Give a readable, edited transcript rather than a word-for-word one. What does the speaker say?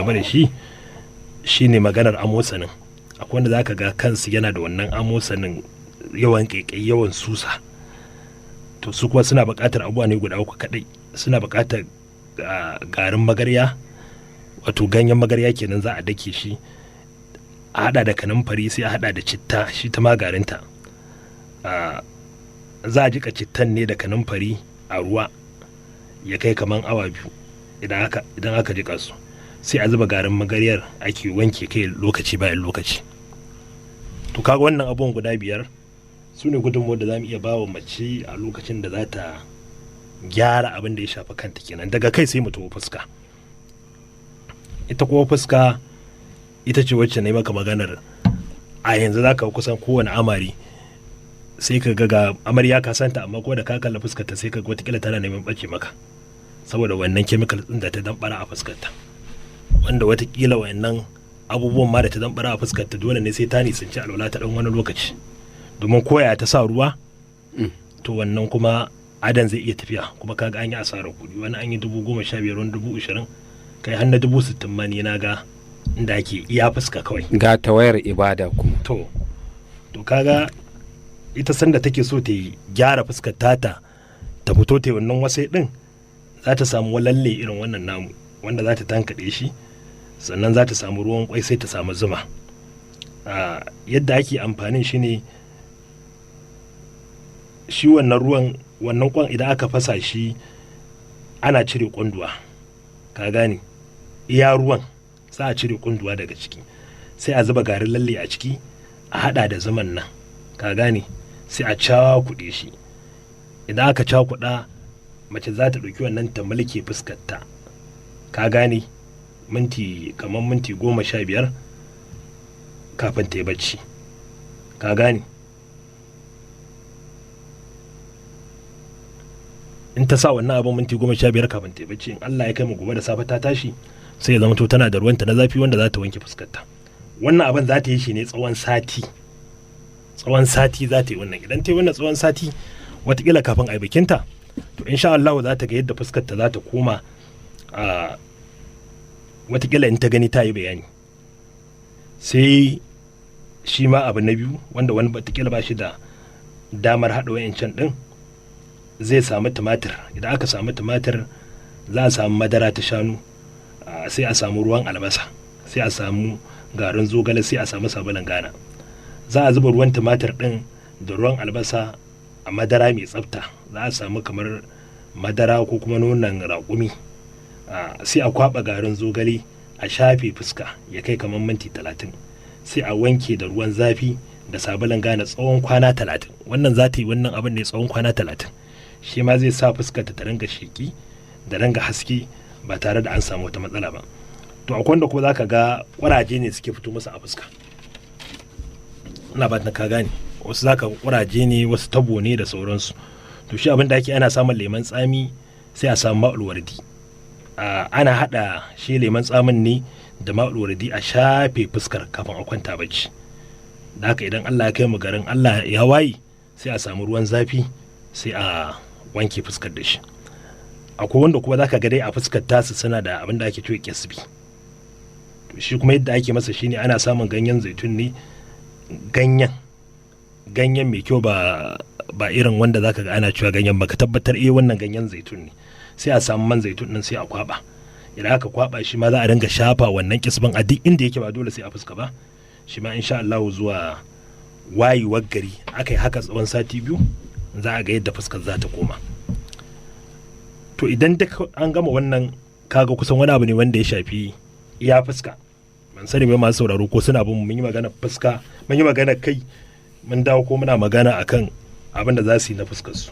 game da shi shine maganar amosanin. Akwai wanda zaka ga kansu yana da wannan amosanin, yawan ƙaiƙayi, yawan susa. To su kuma suna buƙatar abubuwa ne guda uku kaɗai. Suna buƙatar garin magarya, wato ganyen magarya kenan, za a dake shi a hada da kanumfari, sai a hada da citta, shi ta magarinta. Za a jika cittan ne da kanumfari a ruwa ya kai kaman awa 2 idan aka jika su, sai a zuba garin magaryar ake wanke kai lokaci bayan lokaci. To kaga wannan abubuwan guda 5 su ne gudunmuwar da za mu iya bawa mace a lokacin da za ta gyara abin da ya shafi kanta kenan. Daga kai sai mu tafi fuska. Ita kuma fuska ita ce wacce na yi maka maganar a yanzu za ka kusan kowane amari sai ka ga amarya ka santa, amma ko da ka kalla fuskarta sai ka ga watakila tana neman ɓace maka saboda wannan chemical ɗin da ta dambara a fuskarta, wanda watakila wannan abubuwan ma da ta dambara a fuskarta dole ne sai ta nisanci alwala ta ɗan wani lokaci, domin koya ta sa ruwa to wannan kuma adan zai iya tafiya, kuma kaga an yi asarar kuɗi. Wani an yi 15,000, wani 20,000, kai har na 60,000 ma ni na ga inda ake iya fuska kawai ga tawayar ibada kuma. To kaga ita sanda take so ta gyara fuskar ta fito ta wannan wasai din, za ta samu lalle irin wannan namu wanda za ta tankaɗe shi, sannan za ta samu ruwan kwai, sai ta samu zuma. Yadda ake amfanin shi ne, shi wannan kwan idan aka fasa shi ana cire kunduwa, ka gane, iya ruwan za a cire kunduwa daga ciki, sai a zuba garin lalle a ciki, a hada da zaman nan, ka gane, sai a cakuɗe shi. Idan aka cakuɗa, mace za ta ɗauki wannan ta mulke fuskarta, ka gane, kamar minti 15 kafin ta yi bacci, ka gane. In ta sa wannan abin minti 15 kafin ta yi bacci, in Allah ya kai mu gobe da safe ta tashi, sai ya zama to tana da ruwanta na zafi wanda za ta wanke fuskarta. Wannan abin za ta yi shi ne tsawon sati za ta yi wannan. Idan ta yi wannan tsawon sati, watakila kafin a yi bikinta, to insha Allah za ta ga yadda fuskarta za ta koma. Watakila in ta gani ta yi bayani. Sai shi ma abu na biyu, wanda wani watakila ba shi da damar haɗa wayancan ɗin, zai samu tumatir. Idan aka samu tumatir, za a samu madara ta shanu, sai a samu ruwan albasa, sai a samu garin zogale, sai a samu sabulun gana. Za a zuba ruwan tumatir din da ruwan albasa a madara mai tsafta. Za a samu kamar madara ko kuma nonon raƙumi, sai a kwaba garin zogale, a shafe fuska ya kai kamar minti 30, sai a wanke da ruwan zafi da sabulun gana tsawon kwana 30. Wannan za ta yi wannan abin ne tsawon kwana 30. Shi ma zai sa fuskar ta ringa sheki da ringa haske ba tare da an samu wata matsala ba. To akwai wanda kuma zaka ga kuraje ne suke fito masa a fuska, ina ba ka gane, wasu zaka kuraje ne, wasu tabo ne da sauransu. To shi abin da ake, ana samun lemon tsami, sai a samu ma'ul wardi. Ana hada shi lemon tsamin ne da ma'ul wardi, a shafe fuskar kafin a kwanta bacci. Da haka idan Allah ya kai mu garin Allah ya waye, sai a samu ruwan zafi, sai a wanke fuskar da shi. Akwai wanda kuma zaka ga dai a fuskar tasu suna da abin da ake cewa kyasbi. To shi kuma yadda ake masa shine ana samun ganyen zaitun ne, ganyen mai kyau, ba irin wanda zaka ga ana cewa ganyen, baka tabbatar wannan ganyen zaitun ne. Sai a samu man zaitun din, sai a kwaba. Idan aka kwaba shi ma za a dinga shafa wannan kisbin a duk inda yake, ba dole sai a fuska ba. Shi ma insha Allah zuwa wayewar gari aka yi haka tsawon sati 2, za a ga yadda fuskar za ta koma. To idan duk an gama wannan, kaga kusan wani abu ne wanda ya shafi iya fuska. Ban sani ba masu sauraro ko suna bin mun yi magana fuska, mun yi magana kai, mun dawo ko muna magana akan abin da za su yi na fuskar su.